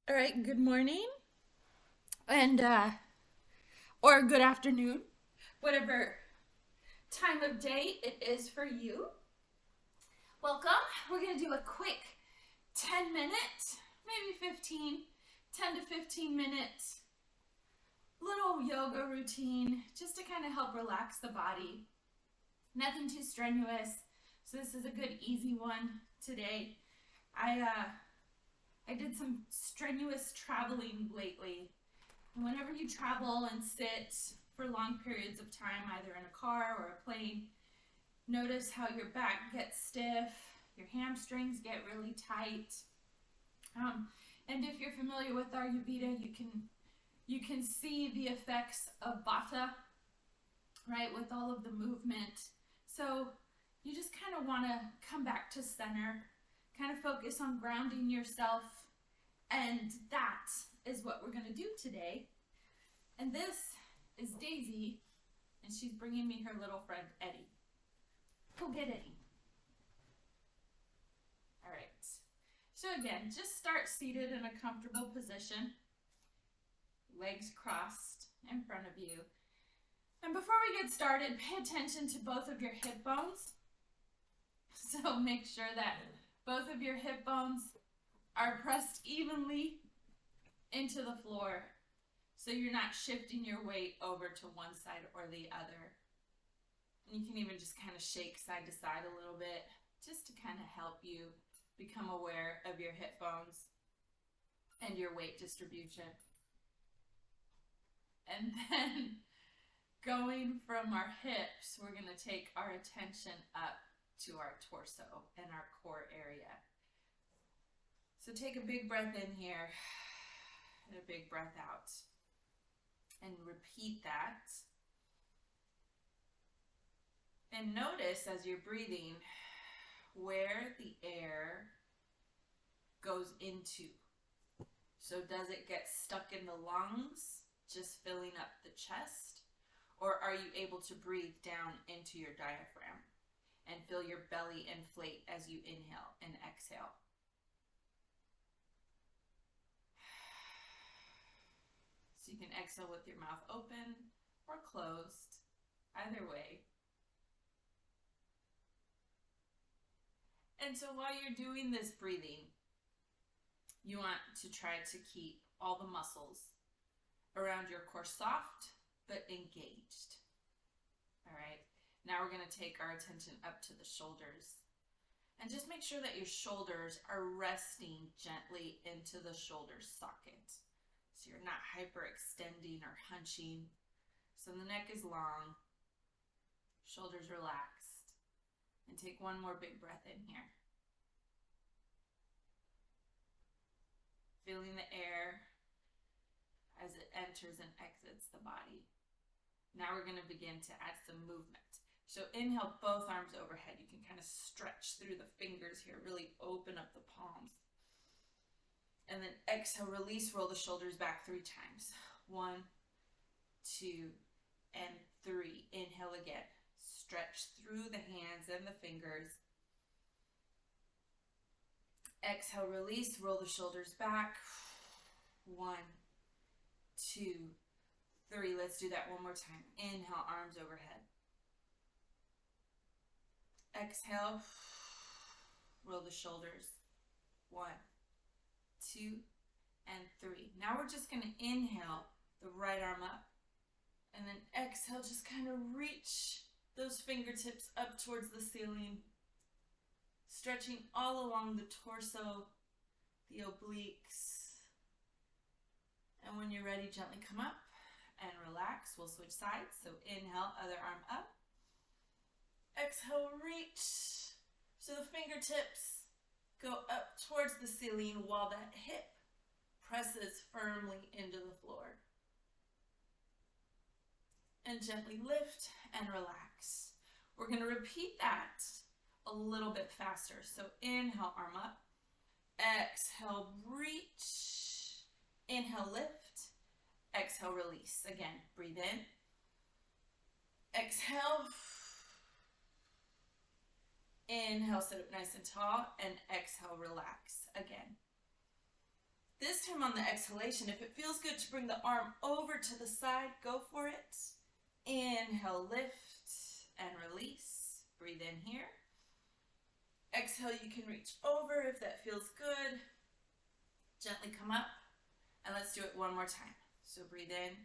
All right, good morning and or good afternoon, whatever time of day it is for you. Welcome. We're going to do a quick 10 minute, maybe 15, 10 to 15 minute little yoga routine just to kind of help relax the body. Nothing too strenuous. So this is a good easy one today. I did some strenuous traveling lately. And whenever you travel and sit for long periods of time, either in a car or a plane, notice how your back gets stiff, your hamstrings get really tight. And if you're familiar with Ayurveda, you can see the effects of Vata, right, with all of the movement. So you just kind of want to come back to center, kind of focus on grounding yourself, and that is what we're going to do today. And this is Daisy, and she's bringing me her little friend Eddie. Go get Eddie. All right. So again, just start seated in a comfortable position, legs crossed in front of you. And before we get started, pay attention to both of your hip bones. So make sure that both of your hip bones are pressed evenly into the floor, so you're not shifting your weight over to one side or the other. And you can even just kind of shake side to side a little bit, just to kind of help you become aware of your hip bones and your weight distribution. And then going from our hips, we're going to take our attention up to our torso and our core area. So take a big breath in here and a big breath out. And repeat that. And notice as you're breathing where the air goes into. So does it get stuck in the lungs, just filling up the chest? Or are you able to breathe down into your diaphragm and feel your belly inflate as you inhale and exhale? So you can exhale with your mouth open or closed, either way. And so while you're doing this breathing, you want to try to keep all the muscles around your core soft but engaged. All right, now we're going to take our attention up to the shoulders. And just make sure that your shoulders are resting gently into the shoulder socket. So you're not hyperextending or hunching. So the neck is long, shoulders relaxed. And take one more big breath in here. Feeling the air as it enters and exits the body. Now we're going to begin to add some movement. So inhale both arms overhead. You can kind of stretch through the fingers here, really open up the palms. And then exhale, release, roll the shoulders back 3 times. 1, 2, and 3. Inhale again. Stretch through the hands and the fingers. Exhale, release, roll the shoulders back. 1, 2, 3. Let's do that one more time. Inhale, arms overhead. Exhale, roll the shoulders. 1, 2, and 3. Now we're just going to inhale the right arm up. And then exhale, just kind of reach those fingertips up towards the ceiling. Stretching all along the torso, the obliques. And when you're ready, gently come up and relax. We'll switch sides. So inhale, other arm up. Exhale, reach. So the fingertips go up towards the ceiling while that hip presses firmly into the floor. And gently lift and relax. We're going to repeat that a little bit faster. So inhale, arm up. Exhale, reach. Inhale, lift. Exhale, release. Again, breathe in. Exhale. Inhale, sit up nice and tall. And exhale, relax. Again. This time on the exhalation, if it feels good to bring the arm over to the side, go for it. Inhale, lift and release. Breathe in here. Exhale, you can reach over if that feels good. Gently come up, and let's do it one more time. So breathe in.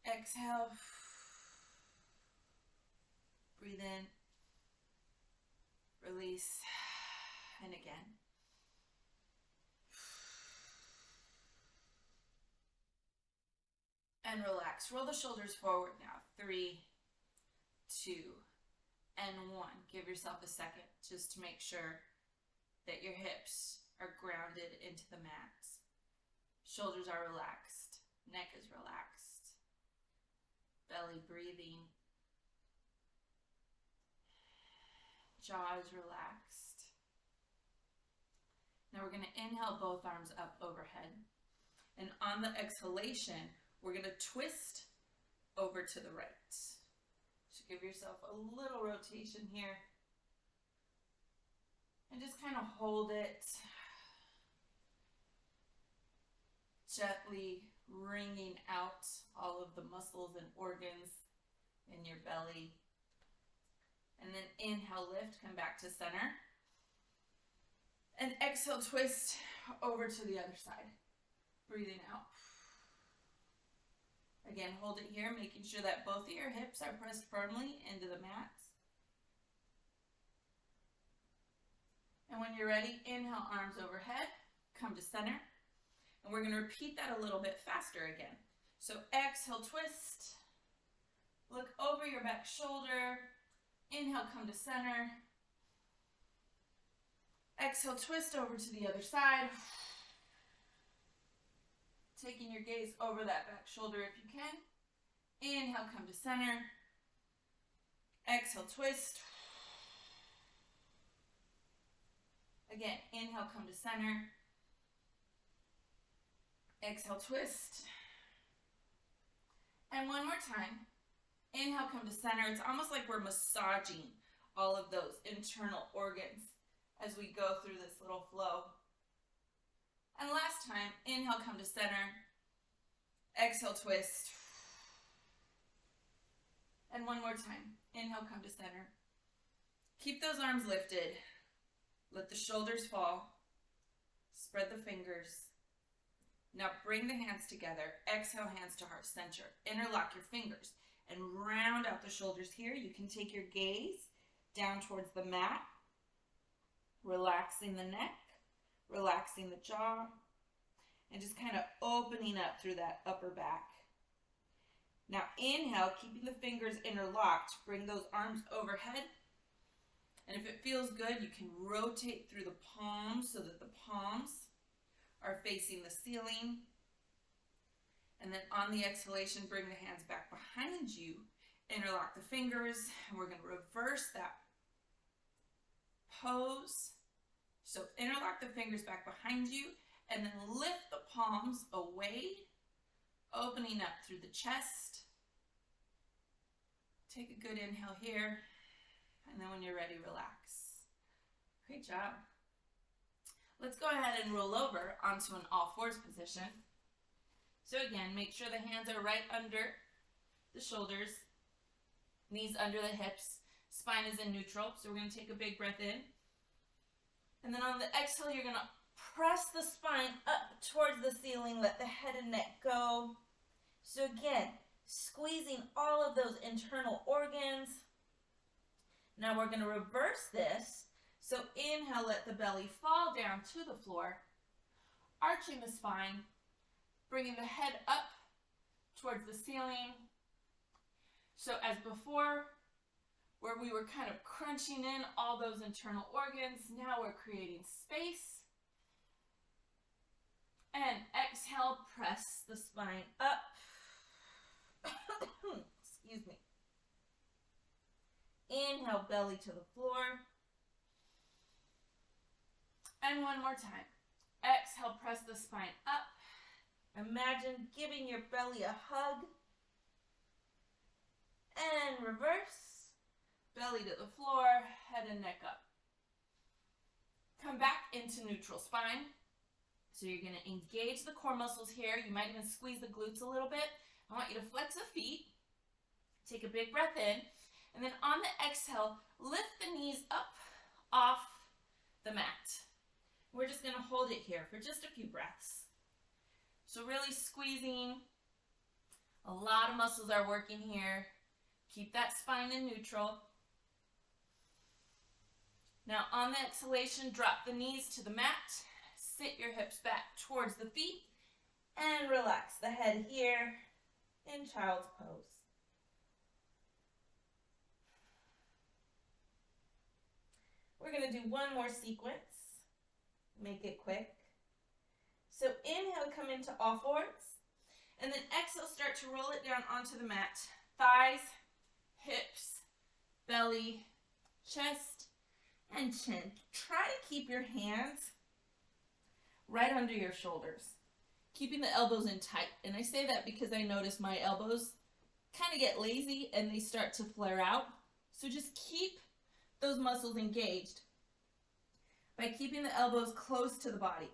Exhale. Breathe in. Release. And again. And relax. Roll the shoulders forward now. 3, 2, and 1. Give yourself a second just to make sure that your hips are grounded into the mat. Shoulders are relaxed. Neck is relaxed. Belly breathing. Jaw is relaxed. Now we're going to inhale both arms up overhead. And on the exhalation, we're going to twist over to the right. So give yourself a little rotation here. And just kind of hold it. Gently wringing out all of the muscles and organs in your belly. And then inhale, lift, come back to center. And exhale, twist over to the other side. Breathing out. Again, hold it here, making sure that both of your hips are pressed firmly into the mat. And when you're ready, inhale, arms overhead, come to center. And we're going to repeat that a little bit faster again. So exhale, twist. Look over your back shoulder. Inhale, come to center. Exhale, twist over to the other side. Taking your gaze over that back shoulder if you can. Inhale, come to center. Exhale, twist. Again, inhale, come to center. Exhale, twist. And one more time. Inhale, come to center. It's almost like we're massaging all of those internal organs as we go through this little flow. And last time, inhale, come to center. Exhale, twist. And one more time. Inhale, come to center. Keep those arms lifted. Let the shoulders fall. Spread the fingers. Now bring the hands together. Exhale, hands to heart center. Interlock your fingers and round out the shoulders here. You can take your gaze down towards the mat, relaxing the neck, relaxing the jaw, and just kind of opening up through that upper back. Now inhale, keeping the fingers interlocked, bring those arms overhead. And if it feels good, you can rotate through the palms so that the palms are facing the ceiling. And then on the exhalation, bring the hands back behind you, interlock the fingers, and we're going to reverse that pose. So interlock the fingers back behind you, and then lift the palms away, opening up through the chest. Take a good inhale here, and then when you're ready, relax. Great job. Let's go ahead and roll over onto an all fours position. So again, make sure the hands are right under the shoulders, knees under the hips, spine is in neutral. So we're going to take a big breath in. And then on the exhale, you're going to press the spine up towards the ceiling, let the head and neck go. So again, squeezing all of those internal organs. Now we're going to reverse this. So inhale, let the belly fall down to the floor, arching the spine, bringing the head up towards the ceiling. So as before, where we were kind of crunching in all those internal organs, now we're creating space. And exhale, press the spine up. Excuse me. Inhale, belly to the floor. And one more time. Exhale, press the spine up. Imagine giving your belly a hug. And reverse. Belly to the floor, head and neck up. Come back into neutral spine. So you're going to engage the core muscles here. You might even squeeze the glutes a little bit. I want you to flex the feet. Take a big breath in. And then on the exhale, lift the knees up off the mat. We're just going to hold it here for just a few breaths. So really squeezing. A lot of muscles are working here. Keep that spine in neutral. Now on the exhalation, drop the knees to the mat. Sit your hips back towards the feet and relax the head here in child's pose. We're going to do one more sequence. Make it quick. So inhale, come into all fours. And then exhale, start to roll it down onto the mat. Thighs, hips, belly, chest, and chin. Try to keep your hands right under your shoulders, keeping the elbows in tight. And I say that because I notice my elbows kind of get lazy and they start to flare out. So just keep those muscles engaged by keeping the elbows close to the body.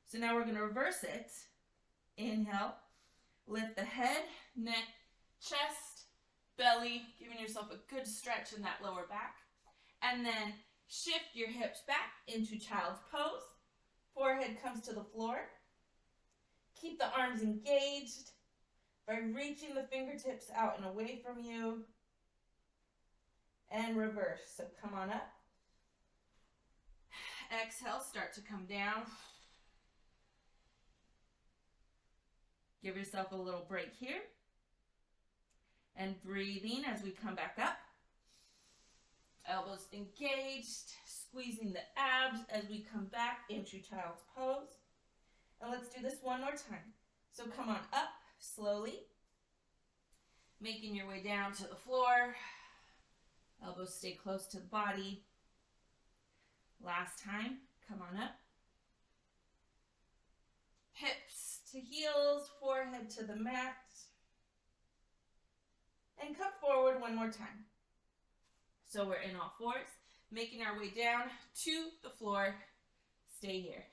So now we're going to reverse it. Inhale, lift the head, neck, chest, belly, giving yourself a good stretch in that lower back. And then shift your hips back into child's pose. Forehead comes to the floor. Keep the arms engaged by reaching the fingertips out and away from you. And reverse. So come on up. Exhale, start to come down. Give yourself a little break here. And breathing as we come back up. Elbows engaged, squeezing the abs as we come back into child's pose. And let's do this one more time. So come on up slowly, making your way down to the floor. Elbows stay close to the body. Last time, come on up. Hips to heels, forehead to the mat. And come forward one more time. So we're in all fours, making our way down to the floor. Stay here.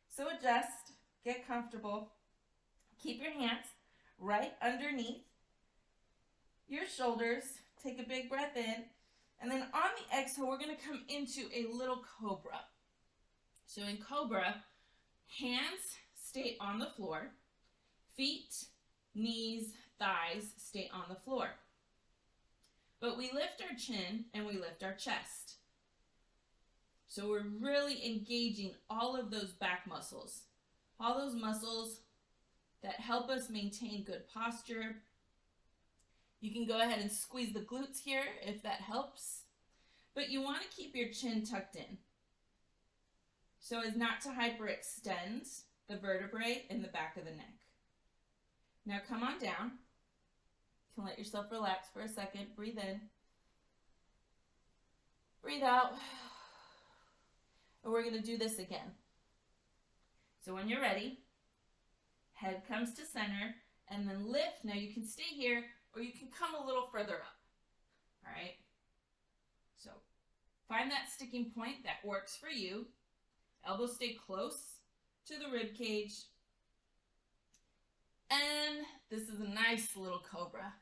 So adjust, get comfortable. Keep your hands right underneath your shoulders. Take a big breath in. And then on the exhale, we're going to come into a little cobra. So in cobra, hands stay on the floor. Feet, knees, thighs stay on the floor. But we lift our chin and we lift our chest. So we're really engaging all of those back muscles. All those muscles that help us maintain good posture. You can go ahead and squeeze the glutes here if that helps. But you want to keep your chin tucked in so as not to hyperextend the vertebrae in the back of the neck. Now come on down. You can let yourself relax for a second. Breathe in. Breathe out. And we're going to do this again. So when you're ready, head comes to center and then lift. Now you can stay here or you can come a little further up. All right? So find that sticking point that works for you. Elbows stay close to the rib cage. And this is a nice little cobra.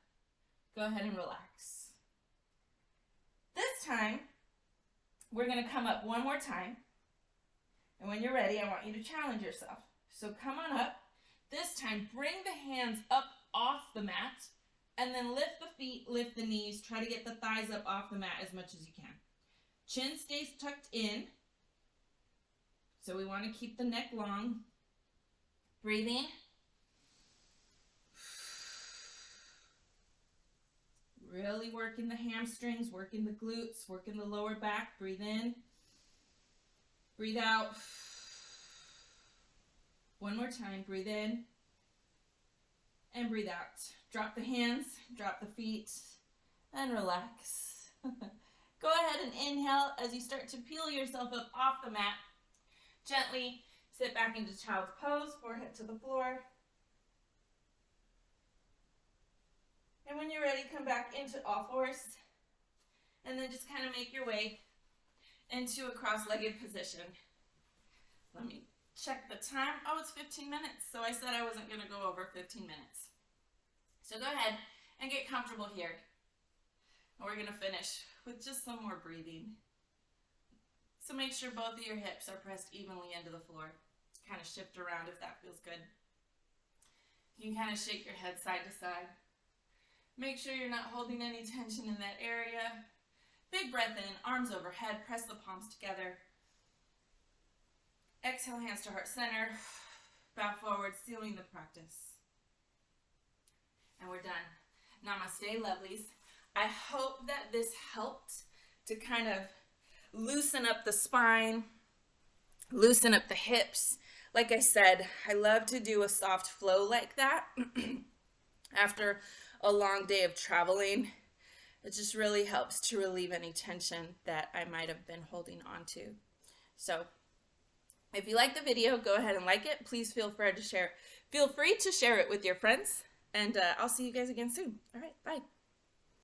Go ahead and relax. This time, we're going to come up one more time. And when you're ready, I want you to challenge yourself. So come on up. This time, bring the hands up off the mat. And then lift the feet, lift the knees. Try to get the thighs up off the mat as much as you can. Chin stays tucked in. So we want to keep the neck long. Breathing. Really working the hamstrings, working the glutes, working the lower back. Breathe in. Breathe out. One more time. Breathe in. And breathe out. Drop the hands, drop the feet, and relax. Go ahead and inhale as you start to peel yourself up off the mat. Gently sit back into child's pose, forehead to the floor. And when you're ready, come back into all fours. And then just kind of make your way into a cross-legged position. Let me check the time. Oh, it's 15 minutes. So I said I wasn't going to go over 15 minutes. So go ahead and get comfortable here. And we're going to finish with just some more breathing. So make sure both of your hips are pressed evenly into the floor. Kind of shift around if that feels good. You can kind of shake your head side to side. Make sure you're not holding any tension in that area. Big breath in, arms overhead, press the palms together. Exhale, hands to heart center. Bow forward, sealing the practice. And we're done. Namaste, lovelies. I hope that this helped to kind of loosen up the spine, loosen up the hips. Like I said, I love to do a soft flow like that after a long day of traveling. It just really helps to relieve any tension that I might have been holding on to. So if you like the video, go ahead and like it. Please feel free to share it with your friends, and I'll see you guys again soon. All right, bye.